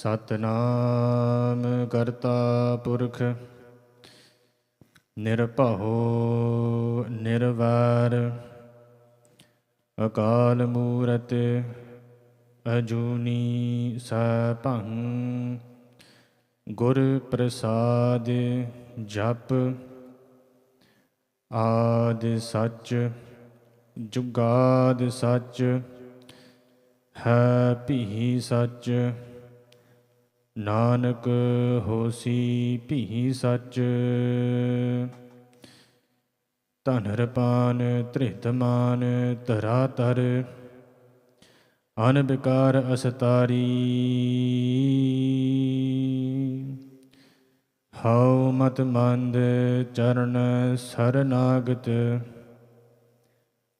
ਸਤਿਨਾਮ ਕਰਤਾ ਪੁਰਖ ਨਿਰਭਉ ਨਿਰਵੈਰ ਅਕਾਲ ਮੂਰਤਿ ਅਜੂਨੀ ਸੈਭੰ ਗੁਰ ਪ੍ਰਸਾਦਿ ਜਪੁ ਆਦਿ ਸਚ ਜੁਗਾਦਿ ਸਚ ਹੈ ਭੀ ਸਚ ਨਾਨਕ ਹੋਸੀ ਭੀ ਸਚ ਧਨਰਪਾਨ ਧ੍ਰਿਤਮਾਨ ਧਰਾ ਧਰ ਅਨ ਬਿਕਾਰ ਅਸਤਾਰੀ ਹਉ ਮਤ ਮੰਦ ਚਰਨ ਸਰਨਾਗਤ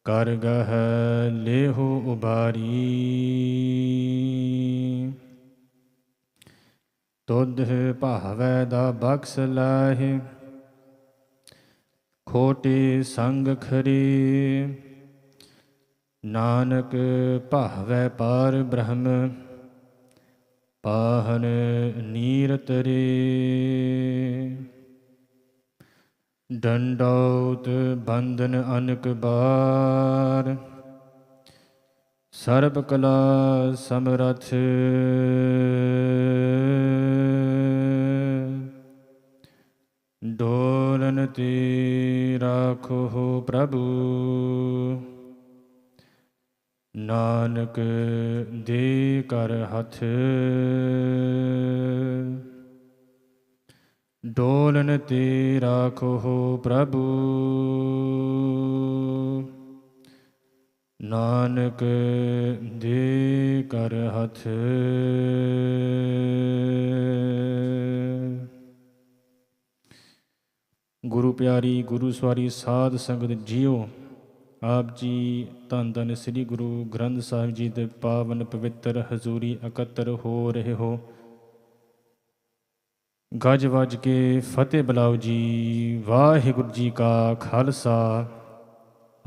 ਕਰ ਗਹਿ ਲੇਹੁ ਉਬਾਰੀ ਤੁਧ ਭਾਵੈ ਦਾ ਬਖਸ਼ ਲਾਹਿ ਖੋਟੇ ਸੰਗ ਖਰੀ ਨਾਨਕ ਭਾਵੈ ਪਾਰ ਬ੍ਰਹਮ ਪਾਹਨ ਨੀਰ ਤਰੇ ਡੰਡੌਤ ਬੰਧਨ ਅਨਕ ਬਾਰ ਸਰਬ ਕਲਾ ਸਮਰਥ ਡੋਲਨ ਤੇ ਰਾਖੋ ਪ੍ਰਭੂ ਨਾਨਕ ਦੇ ਕਰ ਹੱਥ ਡੋਲਨ ਤੇ ਰਾਖੋ ਪ੍ਰਭੂ ਨਾਨਕ ਦੇ ਕਰ ਹੱਥ ਗੁਰੂ ਪਿਆਰੀ ਗੁਰੂ ਸਵਾਰੀ ਸਾਧ ਸੰਗਤ ਜੀਓ, ਆਪ ਜੀ ਧੰਨ ਧੰਨ ਸ੍ਰੀ ਗੁਰੂ ਗ੍ਰੰਥ ਸਾਹਿਬ ਜੀ ਦੇ ਪਾਵਨ ਪਵਿੱਤਰ ਹਜ਼ੂਰੀ ਇਕੱਤਰ ਹੋ ਰਹੇ ਹੋ। ਗੱਜ ਵੱਜ ਕੇ ਫਤਿਹ ਬੁਲਾਓ ਜੀ। ਵਾਹਿਗੁਰੂ ਜੀ ਕਾ ਖਾਲਸਾ,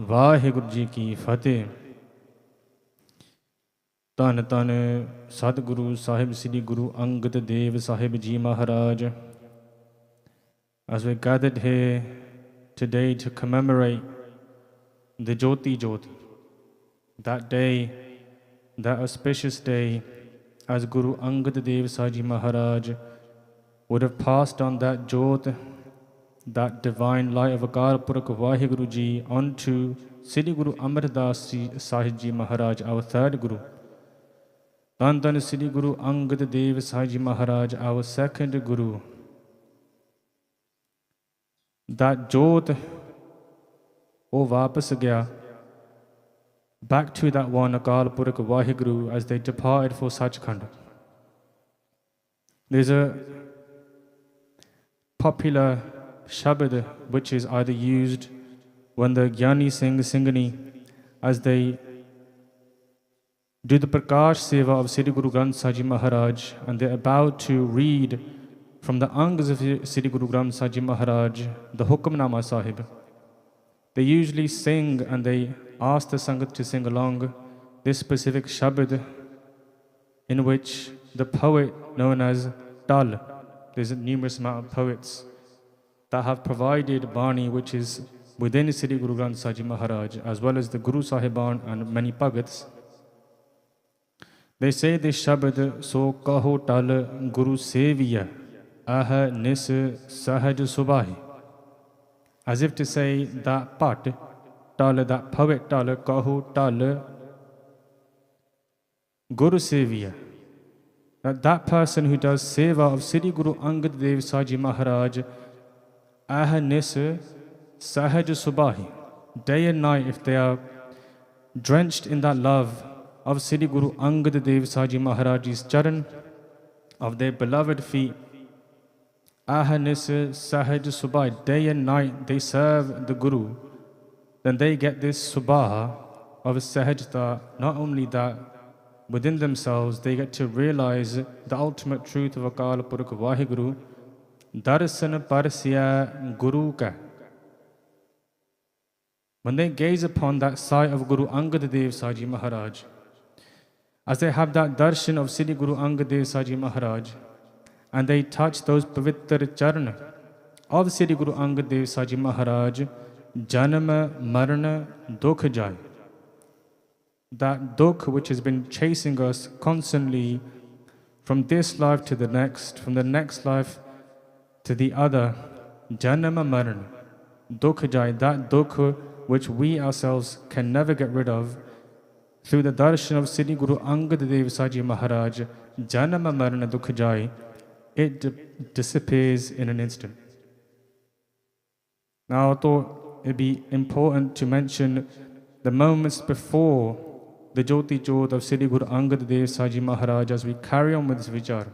ਵਾਹਿਗੁਰੂ ਜੀ ਕੀ ਫਤਿਹ। ਧੰਨ ਧੰਨ ਸਤਿਗੁਰੂ ਸਾਹਿਬ ਸ੍ਰੀ ਗੁਰੂ ਅੰਗਦ ਦੇਵ ਸਾਹਿਬ ਜੀ ਮਹਾਰਾਜ, as we're gathered here today to commemorate the Joti Jot, that day, that auspicious day, as Guru Angad Dev Saji Maharaj would have passed on that Jot, that divine light of Akal Purakh Vaheguru Ji, onto Sri Guru Amar Das Sahib Ji Maharaj, our third Guru. Dhan Dhan Sri Guru Angad Dev Saji Maharaj, our second Guru. That Jot, ਉਹ ਵਾਪਸ ਗਿਆ back to that one Akal Purakh Vaheguru as they departed for Sachkhand. There's a popular shabad which is either used when the Gyani sing Singhani as they do the Prakash seva of Sri Guru Granth Sahib Ji Maharaj, and they're about to read from the Angas of Sri Guru Granth Sahib Ji Maharaj, the Hukamnama Sahib. They usually sing and they ask the Sangat to sing along this specific shabad in which the poet known as Tal, there's a numerous amount of poets that have provided Bani which is within Sri Guru Granth Sahib Ji Maharaj, as well as the Guru Sahiban and many Bhagats. They say this shabad, so kaho tal Guru Seviya ah nis sahaj subahi, as if to say that pat tal, that poet tal, kaho tal Guru Seviya, that person who does seva of Sri Guru Angad Dev Sahib Ji Maharaj, ah nis sahaj subahi, day and night, if they are drenched in that love of Sri Guru Angad Dev Sahib Ji Maharaj's charan, of their beloved feet, Ahanis Sahaj Subah, day and night they serve the Guru, then they get this Subah of Sahajta. Not only that, within themselves they get to realize the ultimate truth of Akal Purakh Vaheguru, Darsan Parsya Guru Ka. When they gaze upon that sight of Guru Angad Dev Sahib Ji Maharaj, as they have that darshan of Sri Guru Angad Dev Saji Maharaj, and they touch those pavitra charan of Sri Guru Angad Dev Saji Maharaj, janama marana dukh jai. That dukh which has been chasing us constantly from this life to the next, from the next life to the other, janama marana dukh jai, that dukh which we ourselves can never get rid of, through the darshan of Sri Guru Angad Dev Saji Maharaj, janama marana dukh jai, it disappears in an instant. Now I thought it'd be important to mention the moments before the Joti Jot of Sri Guru Angad Dev Saji Maharaj as we carry on with this vichar.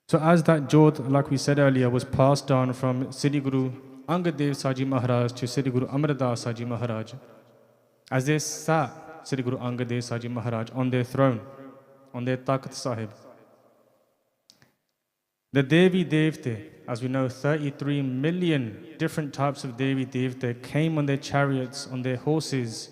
So as that Jot, like we said earlier, was passed on from Sri Guru Angad Dev Saji Maharaj to Sri Guru Amar Das Saji Maharaj, as they sat Sri Guru Angad Dev Saji Maharaj on their throne, on their Takht Sahib, the Devi Devte, as we know, 33 million different types of Devi Devte came on their chariots, on their horses.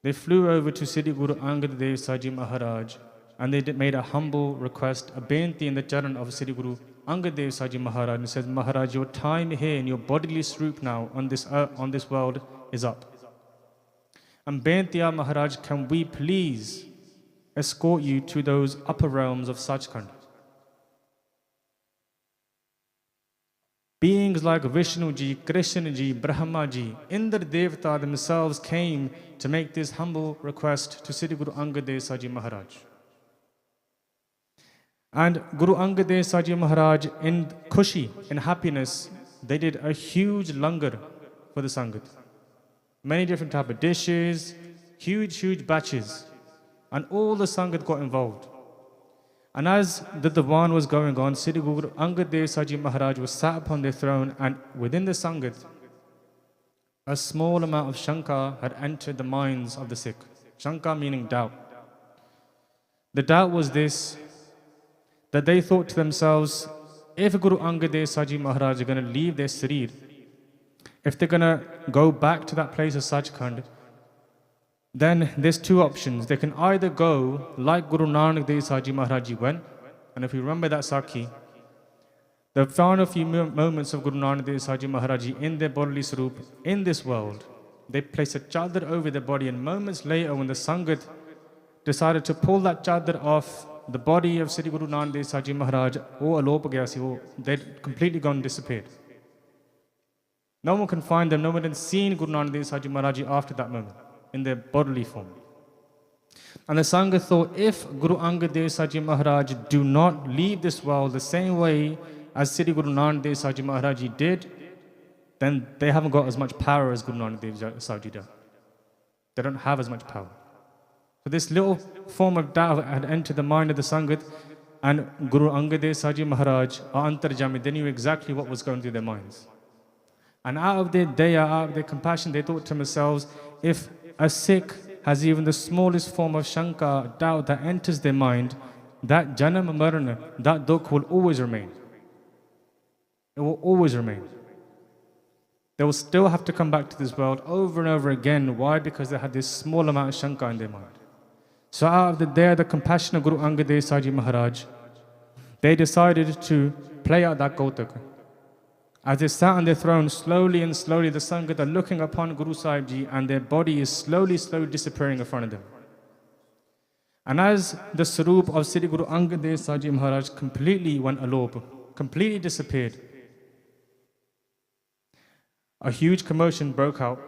They flew over to Sri Guru Angad Dev Saji Maharaj, and they made a humble request, a benti in the charan of Sri Guru Angad Dev Saji Maharaj, and says, Maharaj, your time here in your bodily swarup now on this world is up. And bentiya Maharaj, can we please escort you to those upper realms of Sachkhand? Beings like Vishnu Ji, Krishna Ji, Brahma Ji, Indra Devata themselves came to make this humble request to Sri Guru Angad Dev Saji Maharaj. And Guru Angad Dev Saji Maharaj, in khushi, in happiness, they did a huge langar for the sangat. Many different type of dishes, huge batches, and all the sangat got involved. And as the Diwan was going on, Sri Guru Angad Dev Saji Maharaj was sat upon their throne, and within the sangat, a small amount of shanka had entered the minds of the Sikh. Shanka meaning doubt. The doubt was this, that they thought to themselves, if Guru Angad Dev Saji Maharaj are going to leave their sarir, if they're going to go back to that place of Sachkhand, then there's two options. They can either go like Guru Nanak Dev Saji Maharaj went, and if you remember that Sakhi, the final few moments of Guru Nanak Dev Saji Maharaj in their bodily swarup in this world, they placed a chadar over their body, and moments later when the Sangat decided to pull that chadar off the body of Sri Guru Nanak Dev Saji Maharaj, they'd completely gone and disappeared. No one can find them, no one had seen Guru Nanak Dev Saji Maharaj after that moment, in their bodily form. And the Sangha thought, if Guru Angad Dev Saji Maharaj do not leave this world the same way as Sri Guru Nanak Dev Saji Maharaj did, then they haven't got as much power as Guru Nanak Dev Saji did. They don't have as much power. So this little form of doubt had entered the mind of the Sangat, and Guru Angad Dev Saji Maharaj, or Antarjami, they knew exactly what was going through their minds. And out of their daya, out of their compassion, they thought to themselves, if a Sikh has even the smallest form of shanka, doubt that enters their mind, that janam marana, that dukh will always remain. It will always remain. They will still have to come back to this world over and over again. Why? Because they had this small amount of shanka in their mind. So out of the compassion of Guru Angad Dev Saji Maharaj, they decided to play out that Kautak. As they sat on their throne, slowly and slowly the Sangat are looking upon Guru Sahib Ji, and their body is slowly disappearing in front of them. And as the Sarup of Sri Guru Angad Dev Saji Maharaj completely went alop, completely disappeared, a huge commotion broke out.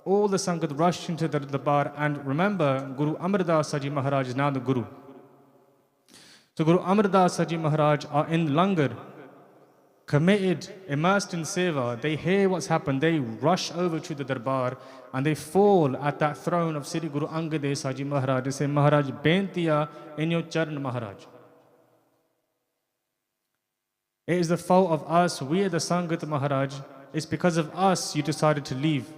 All the Sangat rushed into the Darbar, and remember, Guru Amar Das Saji Maharaj is now the Guru. So Guru Amar Das Saji Maharaj are in langar, committed, immersed in seva. They hear what's happened, they rush over to the Darbar, and they fall at that throne of Sri Guru Angad Dev Saji Maharaj. They say, Maharaj, bentiya in your charan, Maharaj. It is the fault of us, we are the Sangat, Maharaj. It's because of us you decided to leave.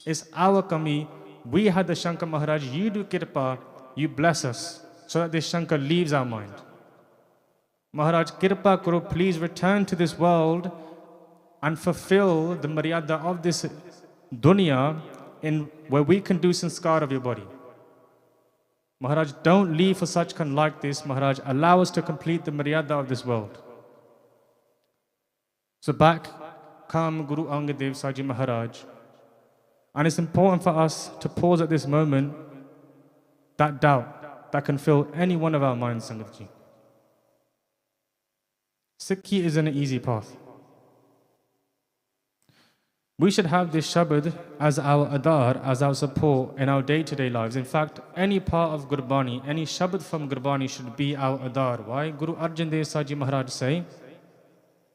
It's our kami. We had the Shankar, Maharaj. You do kirpa, you bless us, so that this Shankar leaves our mind. Maharaj, kirpa karo, please return to this world and fulfill the maryada of this dunya in where we can do sanskar of your body. Maharaj, don't leave for Sachkhand like this. Maharaj, allow us to complete the maryada of this world. So back come Guru Angad Dev Saji Maharaj. And it's important for us to pause at this moment that doubt that can fill any one of our minds, Sangatji. Sikhi isn't an easy path. We should have this Shabad as our adar, as our support in our day-to-day lives. In fact, any part of Gurbani, any Shabad from Gurbani should be our adar. Why? Guru Arjan Dev Saji Maharaj say,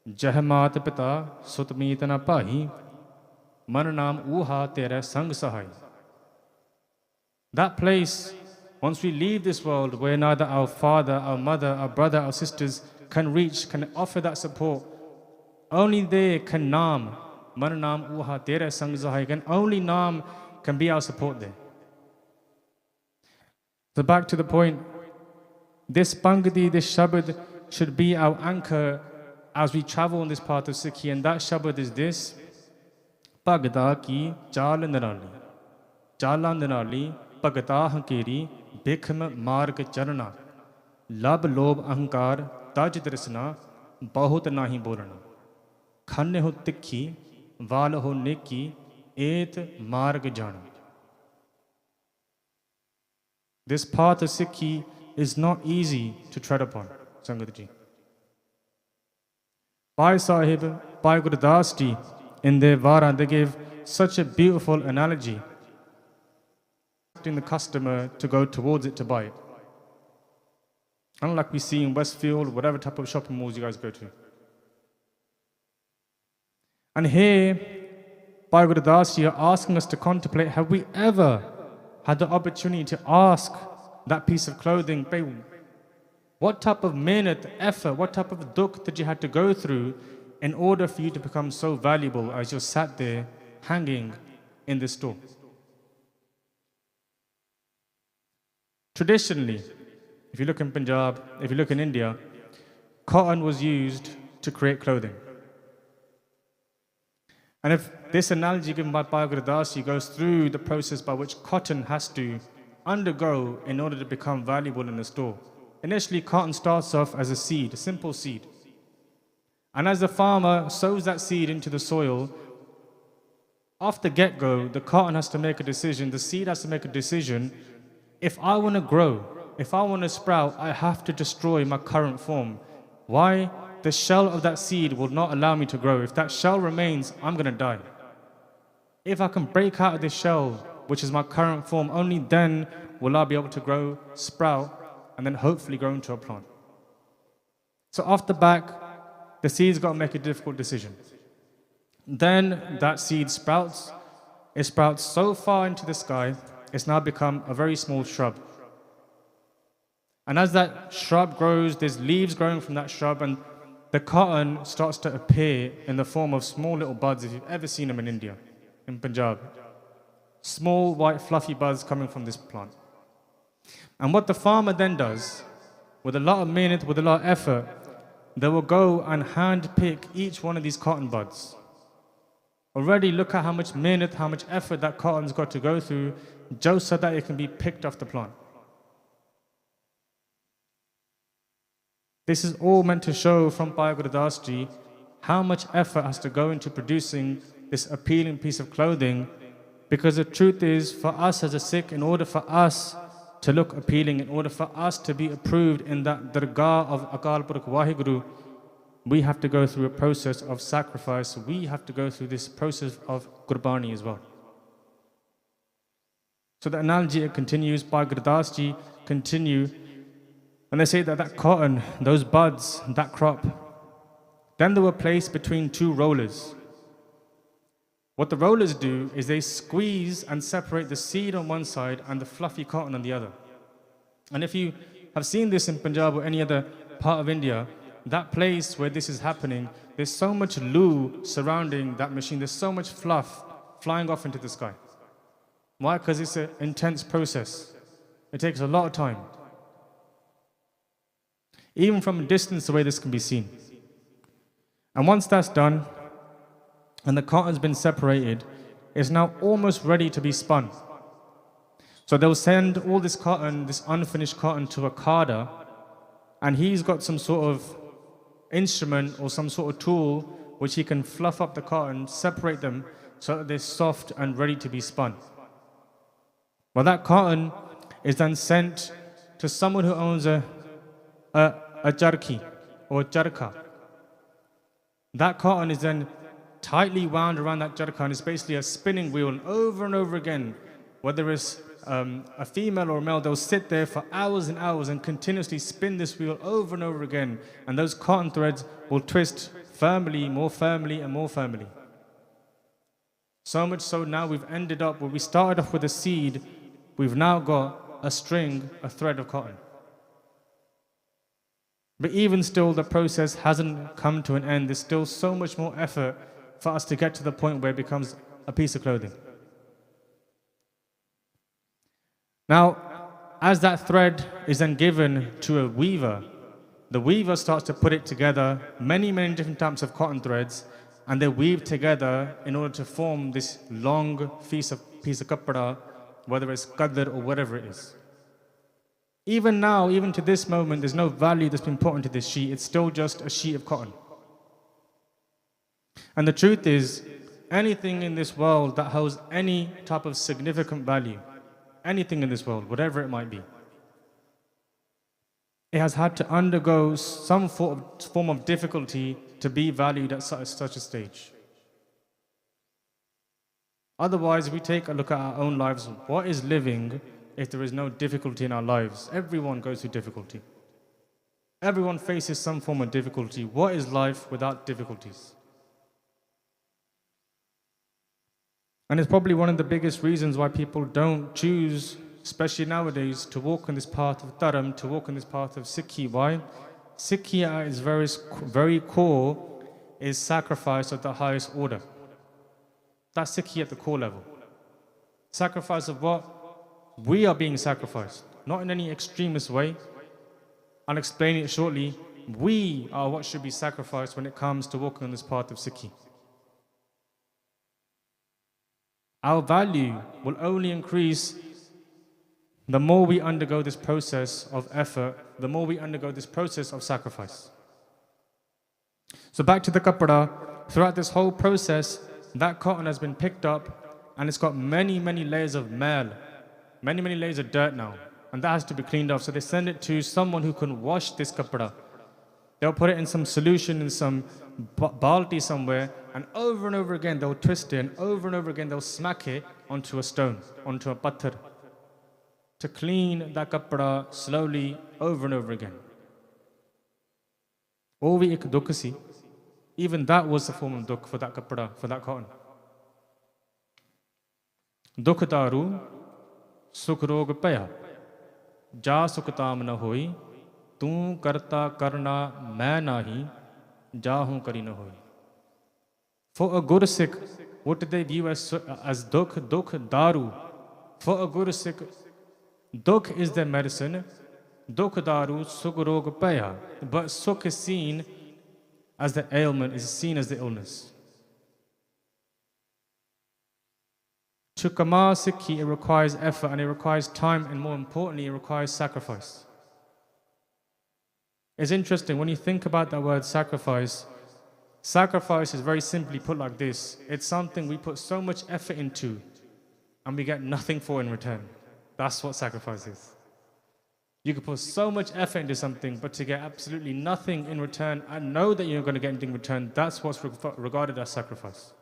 Jahmat pita sutmeet na pahi, man naam uha tere sang sahai. That place, once we leave this world where neither our father, our mother, our brother, our sisters can reach, can offer that support, only there can naam, man naam uha tere sang sahai, and only naam can be our support there. So back to the point, this Pangadi, this Shabad should be our anchor as we travel on this path of Sikhi, and that Shabad is this: Bhagda ki chal nirali, chala nirali, Bhagta hankeri, bhikham marg charana, lab lob ahankar, taj drisna, bahut nahi bolana, khanne ho tikhi, val ho neki, et marg jana. This path of Sikhi is not easy to tread upon, Sangatji. Bhai Sahib, Bhai Gurdas Ji, in their Vara, they gave such a beautiful analogy. The customer to go towards it to buy it. Unlike we see in Westfield, whatever type of shopping malls you guys go to. And here, Bhai Gurdas Ji are asking us to contemplate, have we ever had the opportunity to ask that piece of clothing, what type of mehnat, effort, what type of dukh that you had to go through in order for you to become so valuable as you're sat there hanging in this store? Traditionally, if you look in Punjab, if you look in India, cotton was used to create clothing. And if this analogy given by Bhai Gurdas Ji goes through the process by which cotton has to undergo in order to become valuable in the store. Initially, cotton starts off as a seed, a simple seed. And as the farmer sows that seed into the soil, off the get-go, the cotton has to make a decision, the seed has to make a decision. If I want to grow, if I want to sprout, I have to destroy my current form. Why? The shell of that seed will not allow me to grow. If that shell remains, I'm going to die. If I can break out of this shell, which is my current form, only then will I be able to grow, sprout, and then hopefully grow into a plant. So off the back, the seed's got to make a difficult decision. Then that seed sprouts. It sprouts so far into the sky, it's now become a very small shrub. And as that shrub grows, there's leaves growing from that shrub, and the cotton starts to appear in the form of small little buds, if you've ever seen them in India, in Punjab. Small, white, fluffy buds coming from this plant. And what the farmer then does, with a lot of mehnat, with a lot of effort, they will go and hand pick each one of these cotton buds. Already look at how much mehnat, how much effort that cotton's got to go through just so that it can be picked off the plant. This is all meant to show from Bhai Gurdas Ji how much effort has to go into producing this appealing piece of clothing, because the truth is, for us as a Sikh, in order for us to look appealing, in order for us to be approved in that dargah of Akal Purkh Waheguru, we have to go through a process of sacrifice. We have to go through this process of Gurbani as well. So the analogy continues, Bhai Gurdas Ji continue, and they say that that cotton, those buds, that crop, then they were placed between two rollers. What the rollers do is they squeeze and separate the seed on one side and the fluffy cotton on the other. And if you have seen this in Punjab or any other part of India, that place where this is happening, there's so much loo surrounding that machine, there's so much fluff flying off into the sky. Why? Because it's an intense process. It takes a lot of time. Even from a distance, the way this can be seen. And once that's done, and the cotton's been separated, it's now almost ready to be spun. So they'll send all this cotton, this unfinished cotton, to a carder, and he's got some sort of instrument or some sort of tool which he can fluff up the cotton, separate them so that they're soft and ready to be spun. Well, that cotton is then sent to someone who owns a charkhi or charkha. That cotton is then tightly wound around that charkha, and it's basically a spinning wheel, and over again, whether it's a female or a male, they'll sit there for hours and hours and continuously spin this wheel over and over again, and those cotton threads will twist firmly, more firmly and more firmly. So much so now we've ended up where we started off with a seed, we've now got a string, a thread of cotton. But even still, the process hasn't come to an end. There's still so much more effort for us to get to the point where it becomes a piece of clothing. Now, as that thread is then given to a weaver, the weaver starts to put it together, many different types of cotton threads, and they weave together in order to form this long piece of kapda, whether it's qadr or whatever it is. Even now, even to this moment, there's no value that's been put into this sheet. It's still just a sheet of cotton. And the truth is, anything in this world that holds any type of significant value, anything in this world, whatever it might be, it has had to undergo some form of difficulty to be valued at such a stage. Otherwise, if we take a look at our own lives, what is living if there is no difficulty in our lives? Everyone goes through difficulty. Everyone faces some form of difficulty. What is life without difficulties? And it's probably one of the biggest reasons why people don't choose, especially nowadays, to walk on this path of dharam, to walk on this path of Sikhi. Why? Sikhi at its very core is sacrifice of the highest order. That's Sikhi at the core level. Sacrifice of what? We are being sacrificed, not in any extremist way. I'll explain it shortly. We are what should be sacrificed when it comes to walking on this path of Sikhi. Our value will only increase the more we undergo this process of effort, the more we undergo this process of sacrifice. So back to the kapda, throughout this whole process, that cotton has been picked up and it's got many layers of mail, many layers of dirt now, and that has to be cleaned off. So they send it to someone who can wash this kapda. They'll put it in some solution, in some balti somewhere, and over again they'll twist it, and over again they'll smack it onto a stone, onto a patthar, to clean that kapda slowly over and over again. Oh, we ek dukh si. Even that was a form of dukh for that kapda, for that cotton. Dukh daru, sukh rog paya, ja sukh tam na hoi, tu karta karna main nahi, jahu kari na hoi. For a Guru Sikh, what did they view as dukh daru? For a Guru Sikh, dukh is their medicine, dukh daru sukh rog paya. But sukh is seen as the ailment, is seen as the illness. To kamal Sikhi, it requires effort and it requires time, and more importantly, it requires sacrifice. It's interesting, when you think about that word sacrifice, sacrifice is very simply put like this. It's something we put so much effort into and we get nothing for in return. That's what sacrifice is. You can put so much effort into something, but to get absolutely nothing in return and know that you're going to get anything in return, that's what's regarded as sacrifice.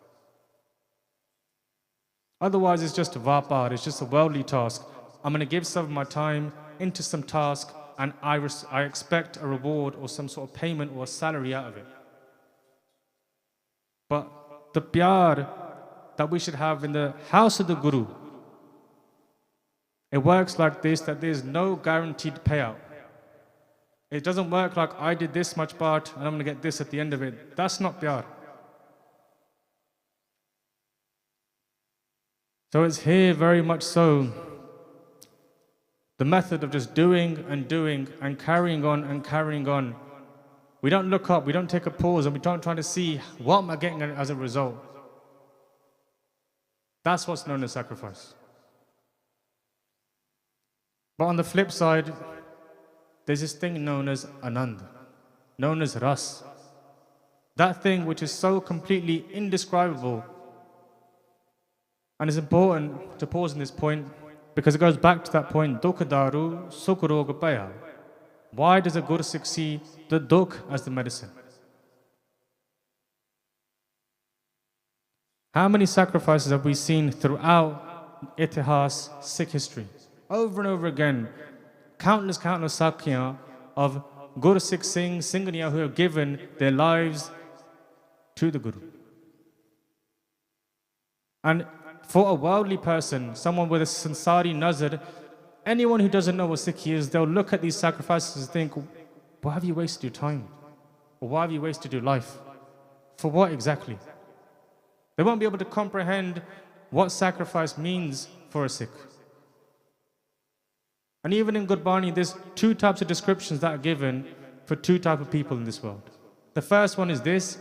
Otherwise, it's just a vapar, it's just a worldly task. I'm going to give some of my time into some task, and I expect a reward or some sort of payment or a salary out of it. But the pyar that we should have in the house of the Guru, it works like this, that there's no guaranteed payout. It doesn't work like I did this much part and I'm going to get this at the end of it. That's not pyar. So it's here very much so the method of just doing and carrying on. We don't look up, we don't take a pause, and we don't try to see what am I getting as a result. That's what's known as sacrifice. But on the flip side, there's this thing known as Anand, known as Ras. That thing which is so completely indescribable. And it's important to pause on this point because it goes back to that point, Dukh Daru Sukh Rog Paya. Why does a Gursikh see the Dukh as the medicine? How many sacrifices have we seen throughout Itihas, Sikh history? Over and over again, countless Sakhiyan of Gursikh Singh, Singhaniya who have given their lives to the Guru. And for a worldly person, someone with a sansari nazar, anyone who doesn't know what Sikhi is, they'll look at these sacrifices and think, why have you wasted your time? Or why have you wasted your life? For what exactly? They won't be able to comprehend what sacrifice means for a Sikh. And even in Gurbani, there's two types of descriptions that are given for two types of people in this world. The first one is this,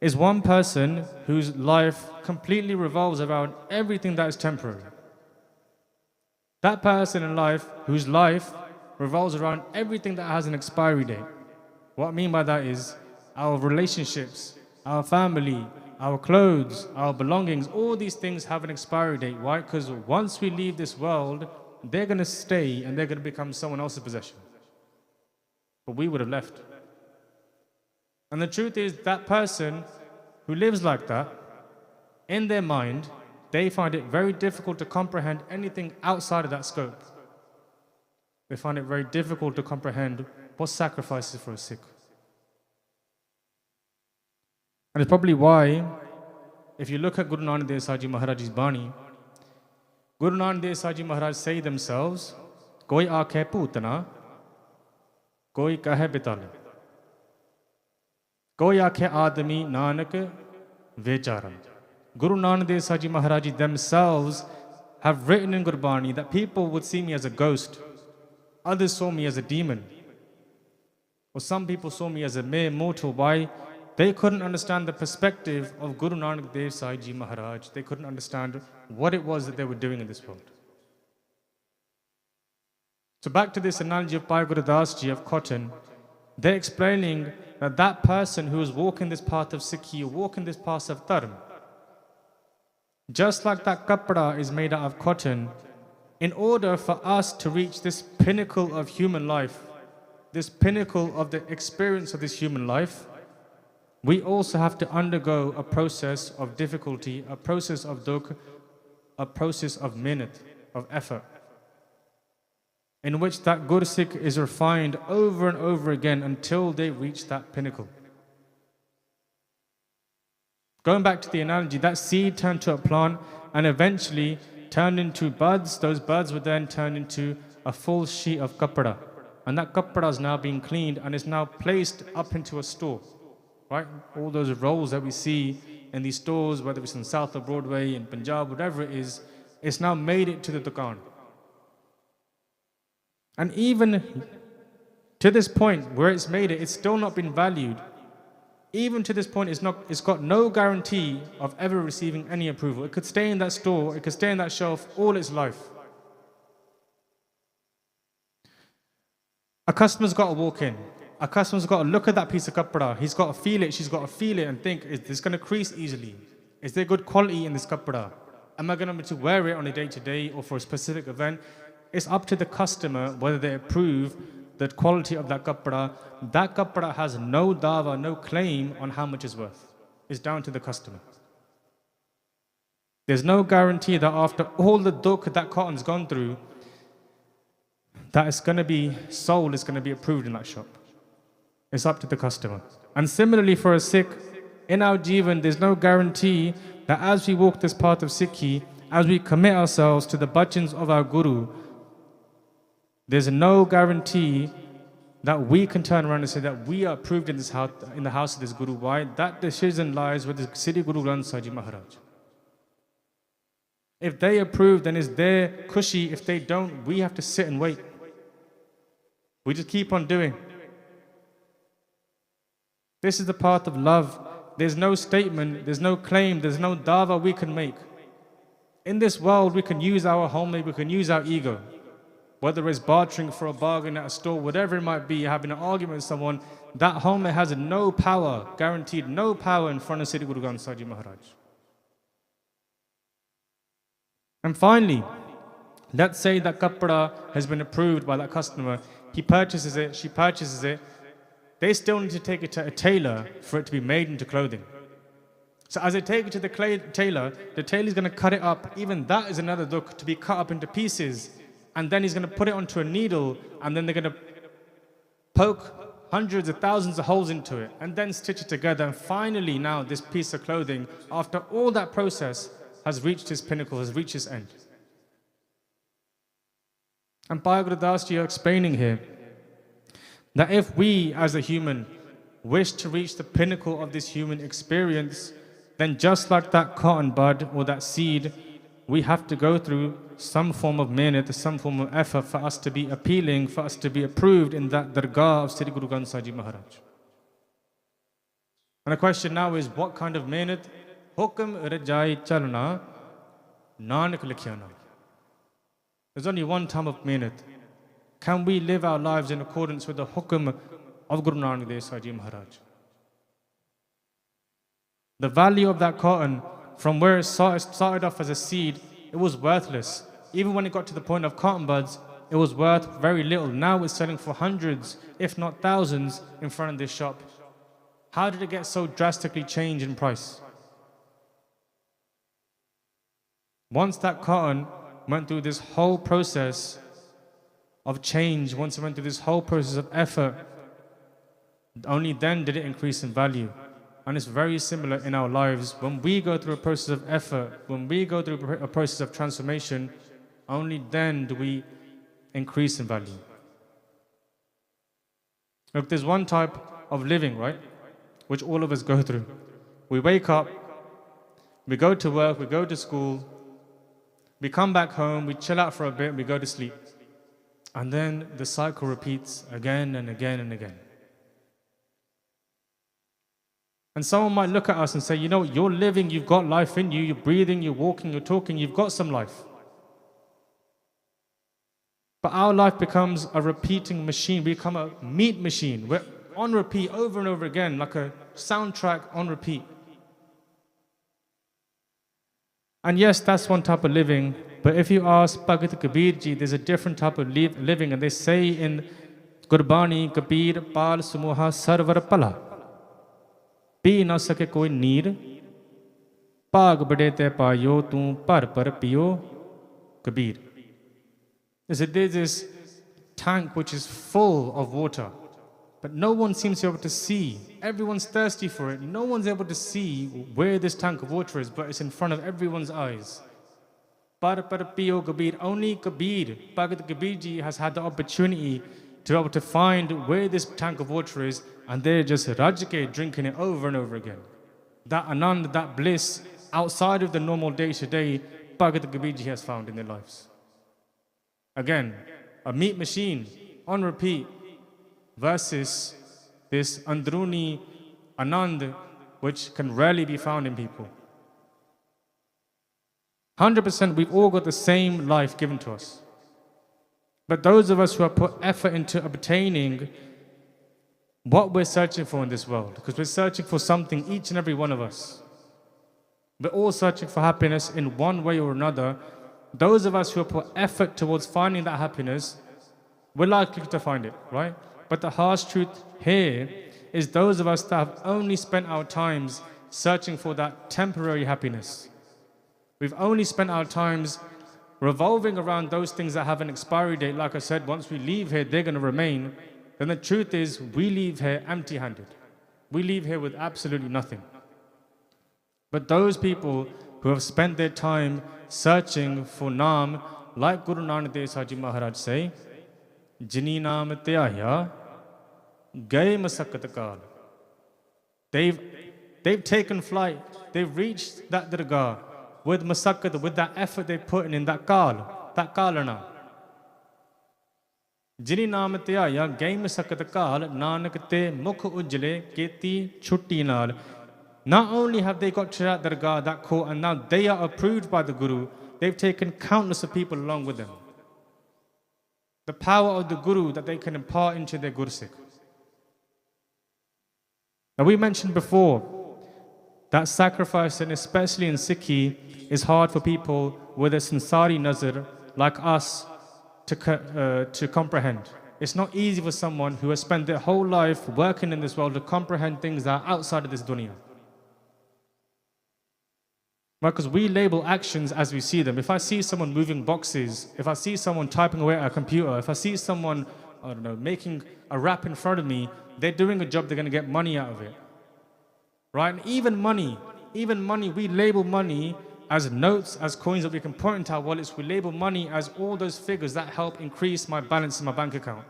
is one person whose life completely revolves around everything that is temporary. That person in life whose life revolves around everything that has an expiry date. What I mean by that is our relationships, our family, our clothes, our belongings, all these things have an expiry date. Why? Because once we leave this world, they're going to stay and they're going to become someone else's possession. But we would have left. And the truth is, that person who lives like that, in their mind, they find it very difficult to comprehend anything outside of that scope. They find it very difficult to comprehend what sacrifice is for a Sikh. And it's probably why, if you look at Guru Nanak Dev Sahib Ji Maharaj's Bani, Guru Nanak Dev Sahib Ji Maharaj say themselves, Koi aakhe putana, koi kahe bitale. Koi aakhe adami nanak vecharam. Guru Nanak Dev Sahib Ji Maharaj themselves have written in Gurbani that people would see me as a ghost. Others saw me as a demon. Or some people saw me as a mere mortal. Why? They couldn't understand the perspective of Guru Nanak Dev Sahib Ji Maharaj. They couldn't understand what it was that they were doing in this world. So back to this analogy of Bhai Guru Das Ji of cotton, they're explaining that that person who is walking this path of Sikhi, walking this path of Dharm, just like that kapda is made out of cotton, in order for us to reach this pinnacle of human life, this pinnacle of the experience of this human life, we also have to undergo a process of difficulty, a process of dukh, a process of minat, of effort, in which that Gursikh is refined over and over again until they reach that pinnacle. Going back to the analogy, that seed turned to a plant and eventually turned into buds. Those buds would then turn into a full sheet of kapda. And that kapda is now being cleaned and is now placed up into a store. Right? All those rolls that we see in these stores, whether it's in Southall, Broadway, in Punjab, whatever it is, it's now made it to the dukaan. And even to this point where it's made it, it's still not been valued. Even to this point, it's got no guarantee of ever receiving any approval. It could stay in that store, it could stay in that shelf all its life. A customer's got to walk in. A customer's got to look at that piece of kapda. He's got to feel it, she's got to feel it and think, is this going to crease easily? Is there good quality in this kapda? Am I going to be able to wear it on a day-to-day or for a specific event? It's up to the customer whether they approve the quality of that kapda. That kapda has no dava, no claim on how much it's worth. It's down to the customer. There's no guarantee that after all the dukh that cotton's gone through, that it's going to be sold, it's going to be approved in that shop. It's up to the customer. And similarly for a Sikh, in our Jivan, there's no guarantee that as we walk this path of Sikhi, as we commit ourselves to the bhajans of our Guru, there's no guarantee that we can turn around and say that we are approved in this house, in the house of this Guru. Why? That decision lies with the Sri Guru Granth Sahib Ji Maharaj. If they approve, then it's their kushi. If they don't, we have to sit and wait. We just keep on doing. This is the path of love. There's no statement, there's no claim, there's no dava we can make. In this world, we can use our homemade, we can use our ego. whether it's bartering for a bargain at a store, whatever it might be, having an argument with someone, that home has no power, guaranteed no power in front of Sri Guru Granth Sahib Ji Maharaj. And finally, let's say that kapda has been approved by that customer. He purchases it, she purchases it. They still need to take it to a tailor for it to be made into clothing. So as they take it to the tailor is going to cut it up. Even that is another dukh, to be cut up into pieces. And then he's going to put it onto a needle, and then they're going to poke hundreds of thousands of holes into it, and then stitch it together. And finally now this piece of clothing, after all that process, has reached its pinnacle, has reached its end. And Bhai Gurdas Ji are explaining here that if we as a human wish to reach the pinnacle of this human experience, then just like that cotton bud or that seed, we have to go through some form of mehnat, some form of effort for us to be appealing, for us to be approved in that dargah of Sri Guru Granth Sahib Ji Maharaj. And the question now is, what kind of mehnat? Hukm rajai chalna, nanak likhyana. There's only one type of mehnat. Can we live our lives in accordance with the hukm of Guru Nanak Dev Sahib Ji Maharaj? The value of that cotton, from where it started off as a seed, it was worthless. Even when it got to the point of cotton buds, it was worth very little. Now it's selling for hundreds, if not thousands, in front of this shop. How did it get so drastically changed in price? Once that cotton went through this whole process of change, once it went through this whole process of effort, only then did it increase in value. And it's very similar in our lives. When we go through a process of effort, when we go through a process of transformation, only then do we increase in value. Look, there's one type of living, right, which all of us go through. We wake up, we go to work, we go to school, we come back home, we chill out for a bit, we go to sleep. And then the cycle repeats again and again and again. And someone might look at us and say, you know, you're living, you've got life in you, you're breathing, you're walking, you're talking, you've got some life. But our life becomes a repeating machine. We become a meat machine. We're on repeat over and over again, like a soundtrack on repeat. And yes, that's one type of living. But if you ask Bhagat Kabir Ji, there's a different type of living. And they say in Gurbani, Kabir Pal Sumuha Sarvar Pala. Pī na sake koi neer, Bhag bade te payo tu par piyo, Kabir. They said there's this tank which is full of water, but no one seems to be able to see. Everyone's thirsty for it. No one's able to see where this tank of water is, but it's in front of everyone's eyes. Par piyo, Kabir. Only Kabir, Bhagat Kabir Ji, has had the opportunity to be able to find where this tank of water is, and they're just rajke, drinking it over and over again. That anand, that bliss, outside of the normal day-to-day, Bhagat Kabir Ji has found in their lives. Again, a meat machine, on repeat, versus this andruni anand, which can rarely be found in people. 100%, we've all got the same life given to us. But those of us who have put effort into obtaining what we're searching for in this world, because we're searching for something, each and every one of us. We're all searching for happiness in one way or another. Those of us who have put effort towards finding that happiness, we're likely to find it, right? But the harsh truth here is those of us that have only spent our times searching for that temporary happiness. We've only spent our times revolving around those things that have an expiry date. Like I said, once we leave here, they're going to remain. Then the truth is, we leave here empty-handed. We leave here with absolutely nothing. But those people who have spent their time searching for Naam, like Guru Nanak Dev Sahib Ji Maharaj say, Jini Naam Tyaya, Gaye Masakat Kaal. They've taken flight. They've reached that dargah with masakat, with that effort they put in that kalana. Jini naam tyaya gai masakat kaal nanak te mukh ujle keti chutti naal. Not only have they got to that dargah, that court, and now they are approved by the Guru, they've taken countless of people along with them. the power of the Guru that they can impart into their Gursikh. Now we mentioned before that sacrifice, and especially in Sikhi, is hard for people with a sansari nazar like us to comprehend. It's not easy for someone who has spent their whole life working in this world to comprehend things that are outside of this dunya. Because we label actions as we see them. If I see someone moving boxes, if I see someone typing away at a computer, if I see someone, I don't know, making a rap in front of me, they're doing a job, they're going to get money out of it. Right? And even money, we label money as notes, as coins that we can put into our wallets. We label money as all those figures that help increase my balance in my bank account.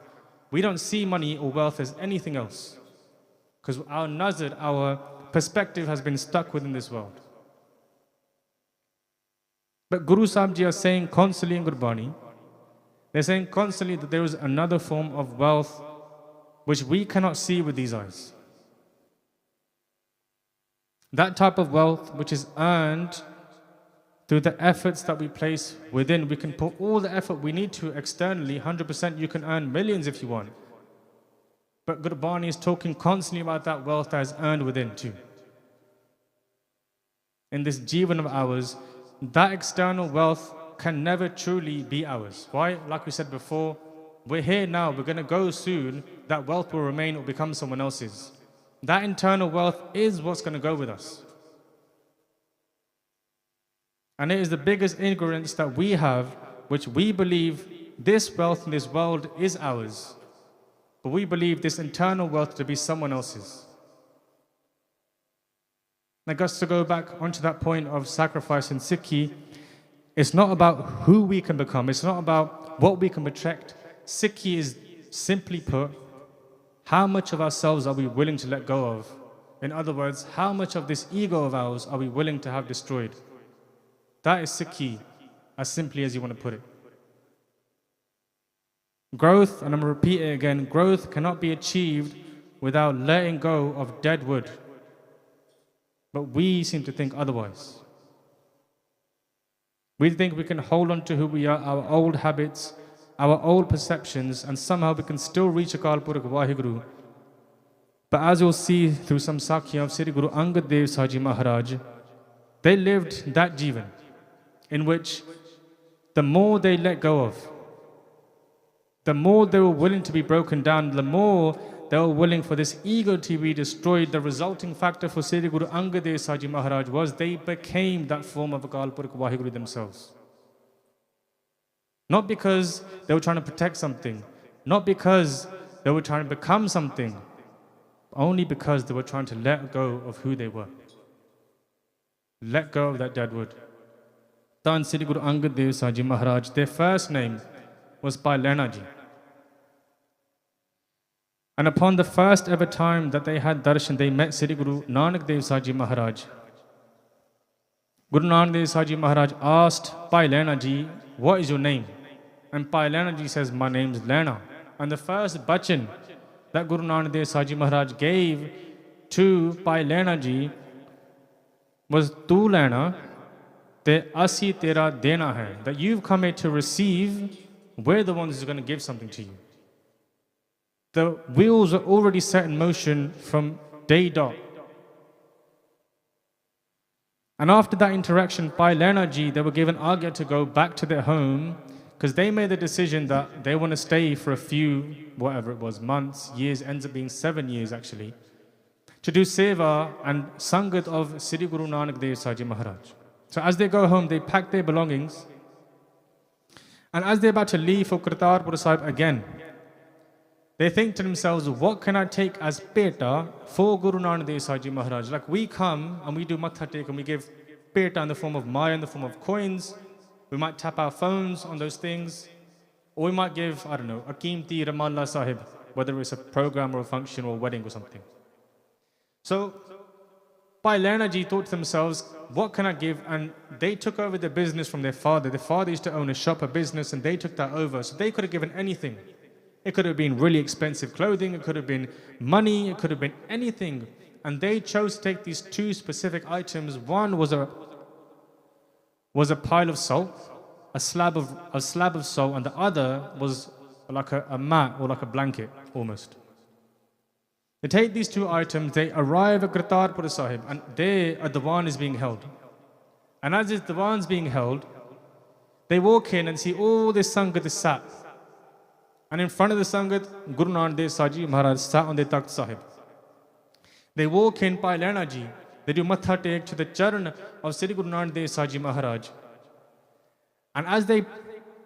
We don't see money or wealth as anything else. Because our nazar, our perspective has been stuck within this world. But Guru Sahib Ji are saying constantly in Gurbani, they're saying constantly that there is another form of wealth which we cannot see with these eyes. That type of wealth which is earned through the efforts that we place within. We can put all the effort we need to externally, 100%, you can earn millions if you want. But Gurbani is talking constantly about that wealth that is earned within too. In this Jivan of ours, that external wealth can never truly be ours. Why? Like we said before, we're here now, we're going to go soon, that wealth will remain or become someone else's. That internal wealth is what's going to go with us. And it is the biggest ignorance that we have, which we believe this wealth in this world is ours. But we believe this internal wealth to be someone else's. Now, just to go back onto that point of sacrifice in Sikhi, it's not about who we can become, it's not about what we can protect. Sikhi is simply put, how much of ourselves are we willing to let go of? In other words, how much of this ego of ours are we willing to have destroyed? That is Sikhi, as simply as you want to put it. Growth, and I'm going to repeat it again, growth cannot be achieved without letting go of dead wood. But we seem to think otherwise. We think we can hold on to who we are, our old habits, our old perceptions, and somehow we can still reach Akal Purakh Vaheguru. But as you'll see through some Sakhiyan of Sri Guru Angad Dev Saji Maharaj, they lived that Jivan, in which the more they let go of, the more they were willing to be broken down, the more they were willing for this ego to be destroyed. The resulting factor for Sri Guru Angad Dev Saji Maharaj was they became that form of Akal Purakh Vaheguru themselves. Not because they were trying to protect something, not because they were trying to become something, only because they were trying to let go of who they were. Let go of that dead wood. Tan Sri Guru Angad Dev Saji Maharaj, their first name was Bhai Lehna Ji. And upon the first ever time that they had darshan, they met Sri Guru Nanak Dev Saji Maharaj. Guru Nanak Dev Saji Maharaj asked Bhai Lehna Ji, what is your name? And Bhai Lehna Ji says, my name is Lehna. And the first bachan that Guru Nanak Dev Saji Maharaj gave to Bhai Lehna Ji was, Tu Lehna, te asi tera dena hai. That you've come here to receive, we're the ones who are going to give something to you. The wheels are already set in motion from day dot. And after that interaction, Bhai Lehna Ji, they were given agya to go back to their home, because they made the decision that they want to stay for a few, whatever it was, months, years, ends up being 7 years actually, to do seva and sangat of Sri Guru Nanak Dev Saji Maharaj. So as they go home, they pack their belongings, and as they're about to leave for Kartarpur Sahib again, they think to themselves, what can I take as peta for Guru Nanak Dev Saji Maharaj? Like we come and we do matha take and we give peta in the form of maya, in the form of coins. We might tap our phones on those things. Or we might give, I don't know, a Keemti Ramallah Sahib, whether it's a program or a function or a wedding or something. So, Bhai Lehna Ji thought to themselves, what can I give? And they took over the business from their father. Their father used to own a shop, a business, and they took that over. So they could have given anything. It could have been really expensive clothing, it could have been money, it could have been anything. And they chose to take these two specific items. One was a pile of salt, a slab of salt, and the other was like a mat or like a blanket almost. They take these two items, they arrive at Kartarpur Sahib, and there a diwan is being held. And as this diwan is being held, they walk in and see all this sangat is sat. And in front of the sangat, Guru Nanak Dev Saji Maharaj sat on the Takht Sahib. They walk in by Lena ji. They do matha take to the charan of Sri Guru Nanak Dev Saji Maharaj. And as they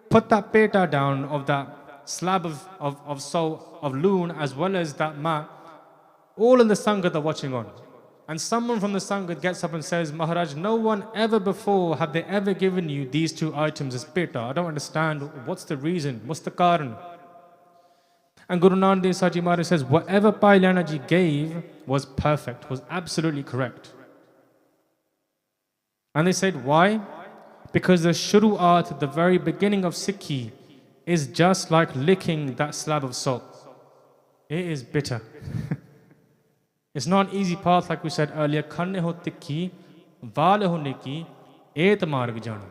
put that peta down of that slab of salt, of loon, as well as that mat, all in the sangat are watching on. And someone from the sangat gets up and says, Maharaj, no one ever before have they ever given you these two items as peta. I don't understand. What's the reason? What's the karan? And Guru Nanak Dev Saji Maharaj says, whatever Bhai Lanaji gave was perfect, was absolutely correct. And they said, why? Because the shuru'at at the very beginning of Sikhi is just like licking that slab of salt. It is bitter. It's not an easy path, like we said earlier. Khanne ho tikki, vaale ho neki, et marg jana.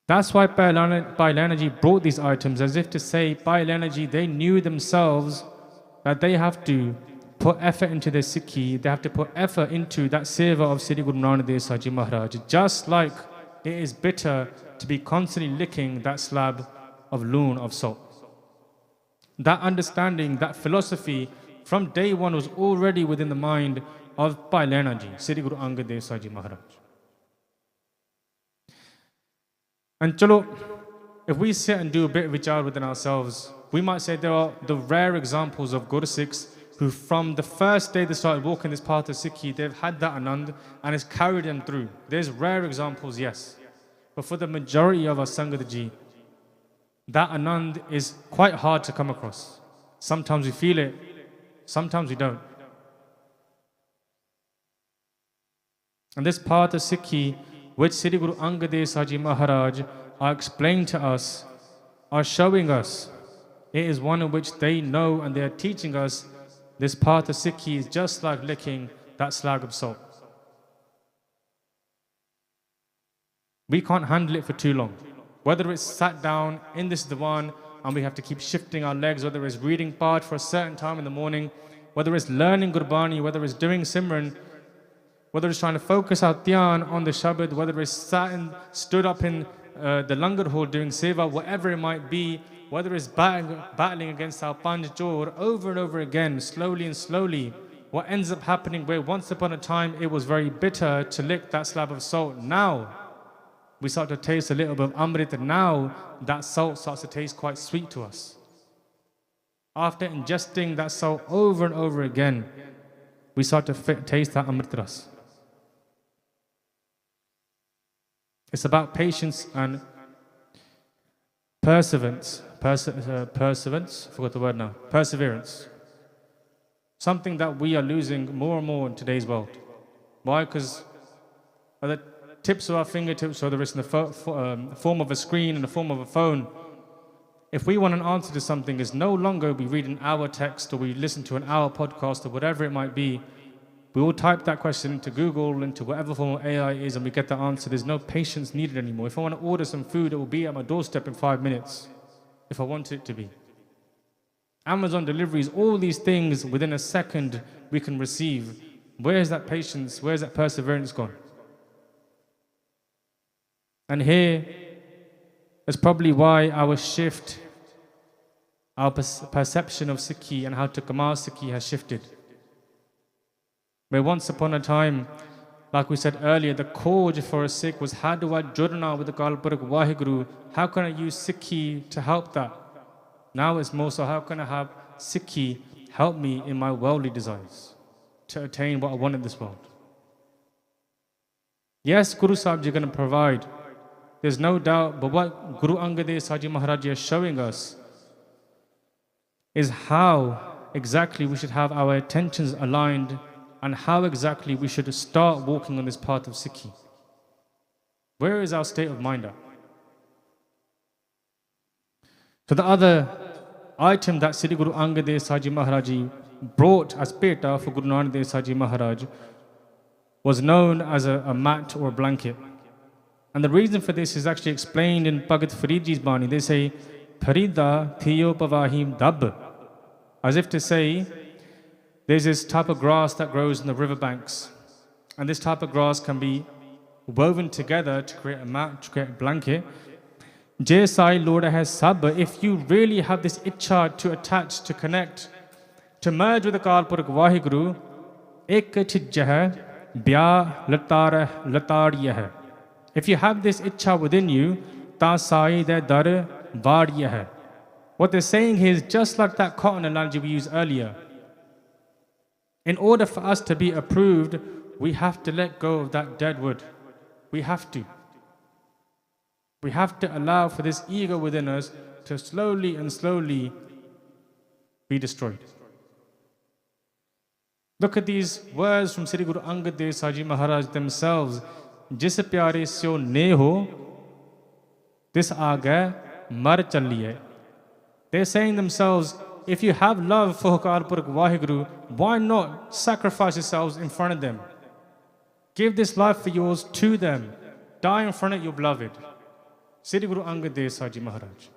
That's why Bhai Lanaji brought these items, as if to say, Bhai Lanaji, they knew themselves that they have to put effort into their Sikhi, they have to put effort into that seva of Sri Guru Nanak Dev Saji Maharaj, just like it is bitter to be constantly licking that slab of loon, of salt. That understanding, that philosophy from day one was already within the mind of Bhai Lanaji, Sri Guru Angad Dev Saji Maharaj. And chalo, if we sit and do a bit of vichar within ourselves, we might say there are the rare examples of Guru Sikhs who from the first day they started walking this path of Sikhi, they've had that anand and it's carried them through. There's rare examples, yes. But for the majority of our Sangat-ji, that anand is quite hard to come across. Sometimes we feel it, sometimes we don't. And this path of Sikhi, which Sri Guru Angad Dev Saji Maharaj are explaining to us, are showing us, it is one in which they know and they are teaching us this path of Sikhi is just like licking that slag of salt. We can't handle it for too long. Whether it's sat down in this diwan and we have to keep shifting our legs, whether it's reading part for a certain time in the morning, whether it's learning Gurbani, whether it's doing Simran, whether it's trying to focus our dhyan on the Shabad, whether it's stood up in the Langar hall doing seva, whatever it might be, whether it's battling against our Panj Jor over and over again, slowly and slowly, what ends up happening where once upon a time it was very bitter to lick that slab of salt. Now, we start to taste a little bit of Amrit, and now that salt starts to taste quite sweet to us. After ingesting that salt over and over again, we start to taste that Amrit Ras. It's about patience and perseverance. Forgot the word now. Perseverance. Something that we are losing more and more in today's world. Why? Because at the tips of our fingertips, whether it's in the form of a screen, in the form of a phone, if we want an answer to something, it's no longer we read an hour text or we listen to an hour podcast or whatever it might be. We will type that question into Google, into whatever form of AI is, and we get the answer. There's no patience needed anymore. If I want to order some food, it will be at my doorstep in 5 minutes, if I want it to be. Amazon deliveries, all these things within a second we can receive. Where's that patience? Where's that perseverance gone? And here is probably why our shift, our perception of Sikhi and how to Kamal Sikhi has shifted. Where once upon a time, like we said earlier, the core for a Sikh was, how do I jurna with the Kalpuruk Waheguru? How can I use Sikhi to help that? Now it's more so, how can I have Sikhi help me in my worldly desires to attain what I want in this world? Yes, Guru Sahib is going to provide. There's no doubt, but what Guru Angad Dev Saji Maharaj is showing us is how exactly we should have our attentions aligned and how exactly we should start walking on this path of Sikhi. Where is our state of mind at? So the other item that Sri Guru Angad Dev Saji Maharaj brought as peta for Guru Nanak Dev Saji Maharaj was known as a mat or a blanket. And the reason for this is actually explained in Bhagat Faridji's Bani. They say, Farida Thiyo Pavahim Dab. As if to say, there's this type of grass that grows in the riverbanks. And this type of grass can be woven together to create a mat, to create a blanket. Jaisai Lord has Sabha. If you really have this itcha to attach, to connect, to merge with the Kalpurak Vahiguru, ek chijja hai, bya latariya hai. If you have this itcha within you, ta sai de dar variya hai. What they're saying here is just like that cotton analogy we used earlier. In order for us to be approved, we have to let go of that dead wood. We have to. We have to allow for this ego within us to slowly and slowly be destroyed. Look at these words from Sri Guru Angad Dev Saji Maharaj themselves. Jis pyare syo ne ho, tis aage mar chaliye. They're saying themselves, if you have love for Kalpurak Vahiguru, why not sacrifice yourselves in front of them? Give this life for yours to them. Die in front of your beloved. Sri Guru Angad Dev Saji Maharaj.